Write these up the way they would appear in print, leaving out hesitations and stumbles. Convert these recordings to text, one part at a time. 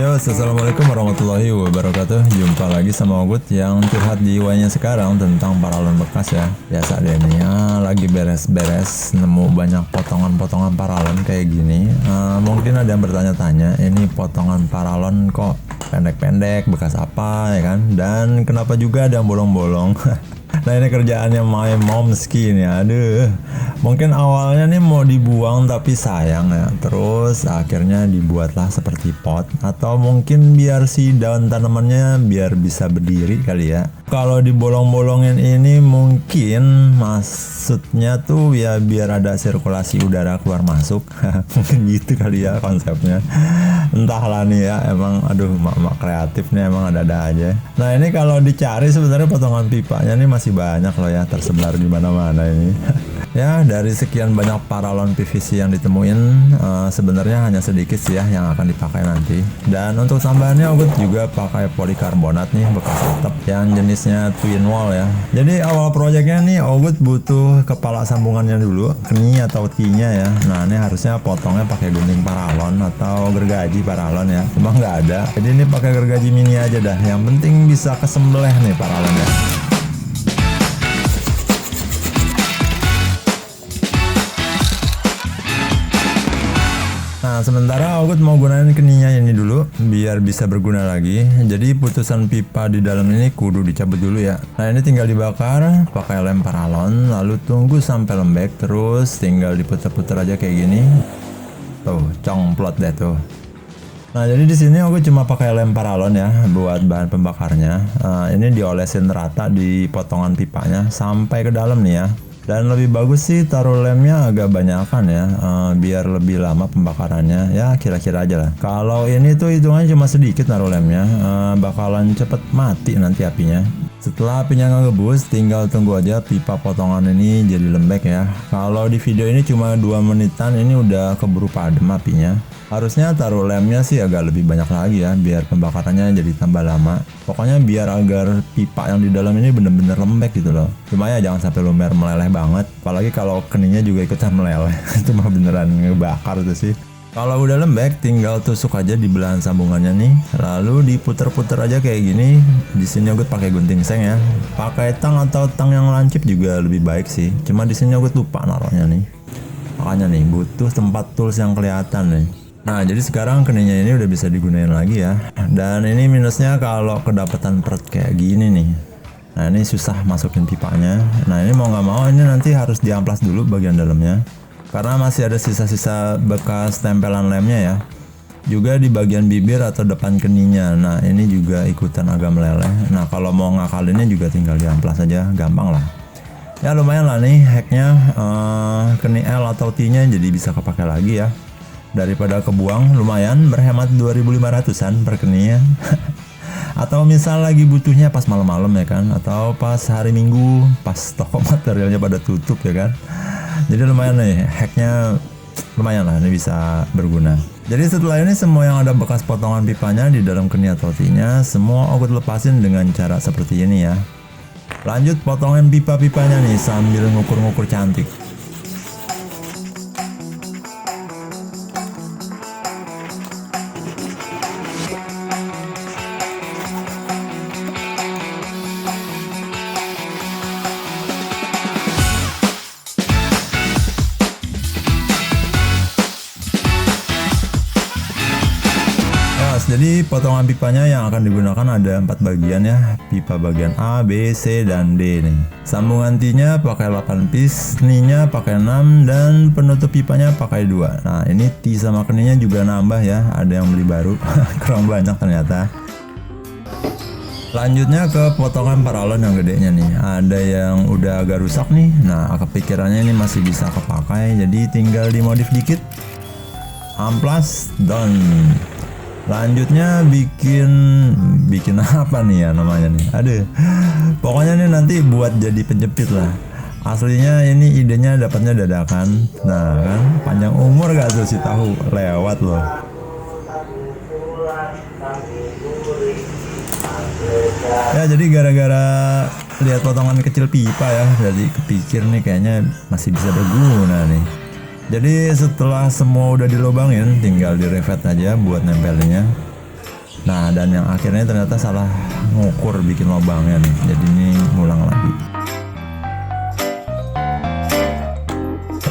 Yo, assalamualaikum warahmatullahi wabarakatuh. Jumpa lagi sama Ogut yang curhat jiwanya sekarang tentang paralon bekas ya. Biasa deh nih ya, lagi beres-beres nemu banyak potongan-potongan paralon kayak gini. Mungkin ada yang bertanya-tanya, ini potongan paralon kok pendek-pendek, bekas apa ya kan? Dan kenapa juga ada yang bolong-bolong? Nah ini kerjaannya my momski nih, aduh. Mungkin awalnya nih mau dibuang tapi sayang ya. Terus akhirnya dibuatlah seperti pot. Atau mungkin biar si daun tanamannya biar bisa berdiri kali ya. Kalau dibolong-bolongin ini mungkin maksudnya tuh ya biar ada sirkulasi udara keluar masuk. Mungkin gitu kali ya konsepnya. Entahlah nih ya, emang aduh mak-mak kreatif nih emang ada-ada aja. Nah ini kalau dicari sebenarnya potongan pipanya nih masih banyak loh ya, tersebar di mana-mana ini. Ya dari sekian banyak paralon PVC yang ditemuin, sebenarnya hanya sedikit sih ya yang akan dipakai nanti. Dan untuk tambahannya Ogut juga pakai polikarbonat nih bekas atap yang jenisnya twin wall ya. Jadi awal proyeknya nih Ogut butuh kepala sambungannya dulu, keni atau T-nya ya. Nah ini harusnya potongnya pakai gunting paralon atau gergaji paralon ya. Cuma nggak ada, jadi ini pakai gergaji mini aja dah. Yang penting bisa kesembelih nih paralonnya. Nah sementara Ogut mau gunain keninya ini dulu biar bisa berguna lagi. Jadi putusan pipa di dalam ini kudu dicabut dulu ya. Nah ini tinggal dibakar pakai lem paralon, lalu tunggu sampai lembek, terus tinggal diputer-puter aja kayak gini. Tuh congplot deh tuh. Nah jadi di sini Ogut cuma pakai lem paralon ya buat bahan pembakarnya. Ini diolesin rata di potongan pipanya sampai ke dalam nih ya. Dan lebih bagus sih taruh lemnya agak banyakan ya, biar lebih lama pembakarannya ya, kira-kira aja lah. Kalau ini tuh hitungannya cuma sedikit naruh lemnya, bakalan cepet mati nanti apinya. Setelah apinya ngebus, tinggal tunggu aja pipa potongan ini jadi lembek ya. Kalau di video ini cuma 2 menitan, ini udah keburu padam apinya. Harusnya taruh lemnya sih agak lebih banyak lagi ya, biar pembakarannya jadi tambah lama. Pokoknya biar agar pipa yang di dalam ini bener-bener lembek gitu loh. Cuma ya jangan sampai lumer meleleh banget, apalagi kalau keninya juga ikutan meleleh. Itu mah beneran ngebakar tuh sih. Kalau udah lembek, tinggal tusuk aja di belahan sambungannya nih, lalu diputer-puter aja kayak gini. Di sini Ogut pakai gunting seng ya, pakai tang atau tang yang lancip juga lebih baik sih. Cuma di sini Ogut lupa naruhnya nih, makanya nih butuh tempat tools yang kelihatan nih. Nah jadi sekarang keninya ini udah bisa digunain lagi ya. Dan ini minusnya kalau kedapatan peret kayak gini nih. Nah ini susah masukin pipanya. Nah ini mau nggak mau ini nanti harus diamplas dulu bagian dalamnya, karena masih ada sisa-sisa bekas tempelan lemnya ya. Juga di bagian bibir atau depan keninya. Nah ini juga ikutan agak meleleh. Nah kalau mau ngakalinnya juga tinggal diamplas aja, gampang lah. Ya lumayan lah nih hacknya, keni L atau T-nya jadi bisa kepake lagi ya. Daripada kebuang, lumayan berhemat 2.500-an per keninya. Atau misal lagi butuhnya pas malam-malam ya kan, atau pas hari Minggu, pas toko materialnya pada tutup ya kan. Jadi lumayan nih hacknya, lumayan lah, ini bisa berguna. Jadi setelah ini semua yang ada bekas potongan pipanya di dalam keni atau T-nya semua Ogut lepasin dengan cara seperti ini ya. Lanjut potongin pipa-pipanya nih sambil ngukur-ngukur cantik. Jadi potongan pipanya yang akan digunakan ada 4 bagian ya. Pipa bagian A, B, C, dan D nih. Sambungan T-nya pakai 8 piece, keninya pakai 6, dan penutup pipanya pakai 2. Nah ini T sama keninya juga nambah ya, ada yang beli baru. Kurang banyak ternyata. Lanjutnya ke potongan paralon yang gedenya nih. Ada yang udah agak rusak nih. Nah kepikirannya ini masih bisa kepakai, jadi tinggal dimodif dikit. Amplas, done. Lanjutnya bikin apa nih ya namanya nih, aduh pokoknya nih nanti buat jadi penjepit lah. Aslinya ini idenya dapatnya dadakan. Nah kan panjang umur gak tuh si tahu, lewat loh. Ya jadi gara-gara lihat potongan kecil pipa ya, jadi kepikir nih kayaknya masih bisa berguna nih. Jadi setelah semua udah dilobangin, tinggal direvet aja buat nempelinnya. Nah, dan yang akhirnya ternyata salah ngukur bikin lubangnya nih. Jadi ini ngulang lagi.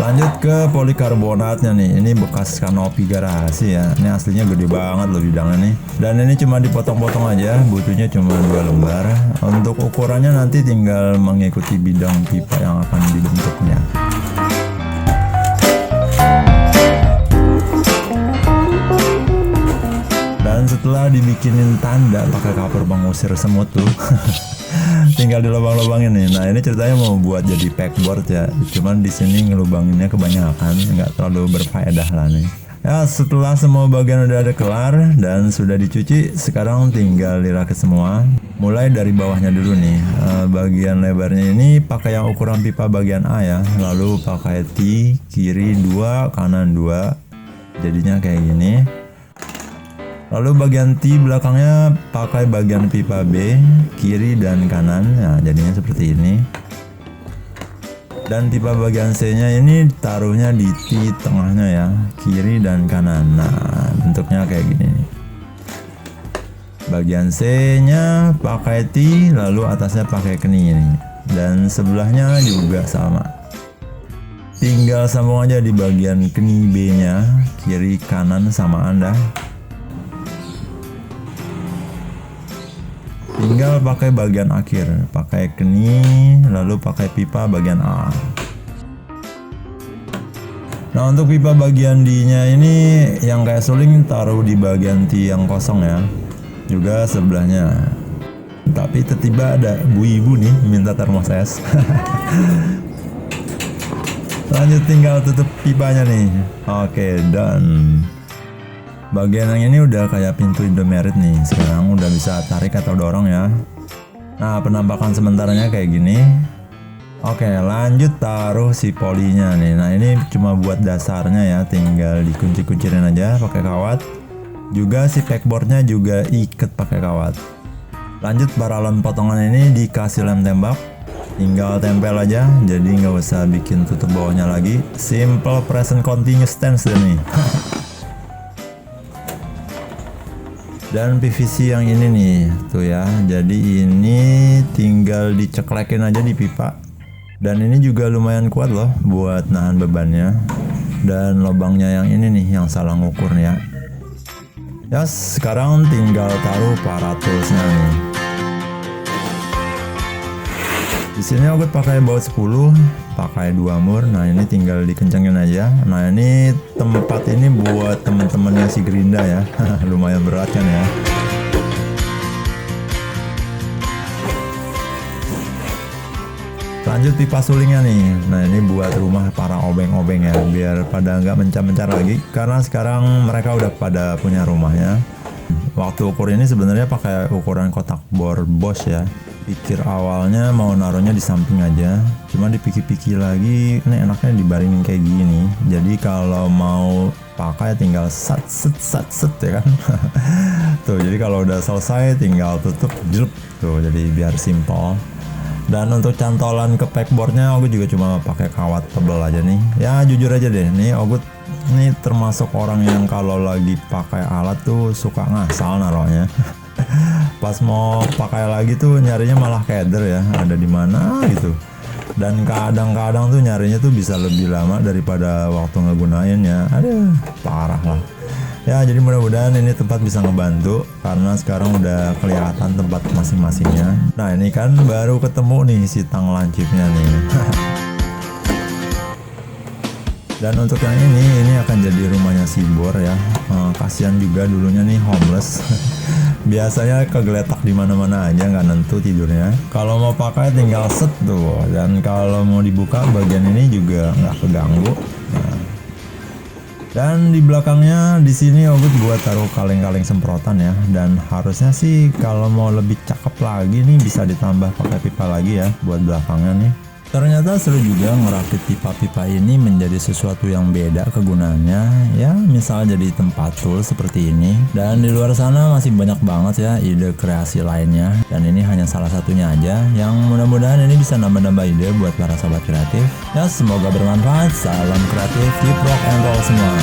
Lanjut ke polikarbonatnya nih. Ini bekas kanopi garasi ya. Ini aslinya gede banget loh bidangnya nih. Dan ini cuma dipotong-potong aja. Butuhnya cuma 2 lembar. Untuk ukurannya nanti tinggal mengikuti bidang pipa yang akan dibentuknya. Dan setelah dibikinin tanda pakai cover pengusir semut tuh, tinggal dilubang-lubangin nih. Nah, ini ceritanya mau buat jadi pegboard ya. Cuman di sini ngelubanginnya kebanyakan, nggak terlalu berfaedah lah nih. Ya, setelah semua bagian udah ada kelar dan sudah dicuci, sekarang tinggal dirakit semua. Mulai dari bawahnya dulu nih. Bagian lebarnya ini pakai yang ukuran pipa bagian A ya. Lalu pakai T, kiri 2, kanan 2. Jadinya kayak gini. Lalu bagian T belakangnya pakai bagian pipa B, kiri dan kanan. Nah, jadinya seperti ini. Dan pipa bagian C-nya ini taruhnya di T tengahnya ya, kiri dan kanan. Nah, bentuknya kayak gini. Bagian C-nya pakai T, lalu atasnya pakai keni ini. Dan sebelahnya juga sama. Tinggal sambung aja di bagian keni B-nya, kiri kanan samaan dah. Tinggal pakai bagian akhir, pakai keni, lalu pakai pipa bagian A. Nah, untuk pipa bagian D-nya ini yang kayak suling taruh di bagian T yang kosong ya. Juga sebelahnya. Tapi tiba-tiba ada bu ibu nih minta termos es. Lanjut tinggal tutup pipanya nih. Oke, done. Bagian yang ini udah kayak pintu Indomaret nih. Sekarang udah bisa tarik atau dorong ya. Nah, penampakan sementaranya kayak gini. Oke, lanjut taruh si polinya nih. Nah, ini cuma buat dasarnya ya. Tinggal dikunci-kuncirin aja pakai kawat. Juga si pegboardnya juga ikat pakai kawat. Lanjut paralon potongan ini dikasih lem tembak. Tinggal tempel aja. Jadi nggak usah bikin tutup bawahnya lagi. Simple present continuous tense nih. Dan PVC yang ini nih tuh ya, jadi ini tinggal diceklekin aja di pipa. Dan ini juga lumayan kuat loh buat nahan bebannya. Dan lubangnya yang ini nih yang salah ngukur ya. Ya, sekarang tinggal taruh paratusnya nih. Di sini aku pakai baut 10, pakai 2 mur. Nah, ini tinggal dikencengin aja. Nah, ini tempat ini buat temen-temennya si Gerinda ya. Lumayan berat kan ya. Lanjut pipa sulingnya nih. Nah, ini buat rumah para obeng-obeng ya, biar pada nggak mencar-mencar lagi. Karena sekarang mereka udah pada punya rumahnya. Waktu ukur ini sebenarnya pakai ukuran kotak bor Bosch ya. Pikir awalnya mau naruhnya di samping aja, cuma dipikir-pikir lagi, ini enaknya dibaringin kayak gini. Jadi kalau mau pakai tinggal sat ya kan. Tuh, jadi kalau udah selesai tinggal tutup jelek tuh, jadi biar simpel. Dan untuk cantolan ke pegboardnya aku juga cuma pakai kawat tebel aja nih. Ya jujur aja deh, nih Ogut ini termasuk orang yang kalau lagi pakai alat tuh suka ngasal naruhnya. Pas mau pakai lagi tuh nyarinya malah keder ya, ada di mana gitu. Dan kadang-kadang tuh nyarinya tuh bisa lebih lama daripada waktu ngegunainnya. Aduh, parah lah. Ya, jadi mudah-mudahan ini tempat bisa ngebantu karena sekarang udah kelihatan tempat masing-masingnya. Nah, ini kan baru ketemu nih si tang lancipnya nih. Dan untuk yang ini akan jadi rumahnya si Bor ya. Kasihan juga dulunya nih homeless. Biasanya kegeletak di mana-mana aja, nggak nentu tidurnya. Kalau mau pakai tinggal set tuh. Dan kalau mau dibuka bagian ini juga nggak keganggu. Nah. Dan di belakangnya di sini Ogut buat taruh kaleng-kaleng semprotan ya. Dan harusnya sih kalau mau lebih cakep lagi nih bisa ditambah pakai pipa lagi ya buat belakangnya nih. Ternyata seru juga ngerakit pipa-pipa ini menjadi sesuatu yang beda kegunaannya. Ya, misal jadi tempat tool seperti ini. Dan di luar sana masih banyak banget ya ide kreasi lainnya. Dan ini hanya salah satunya aja yang mudah-mudahan ini bisa nambah-nambah ide buat para sobat kreatif. Ya, semoga bermanfaat. Salam kreatif, keep rock and roll semua.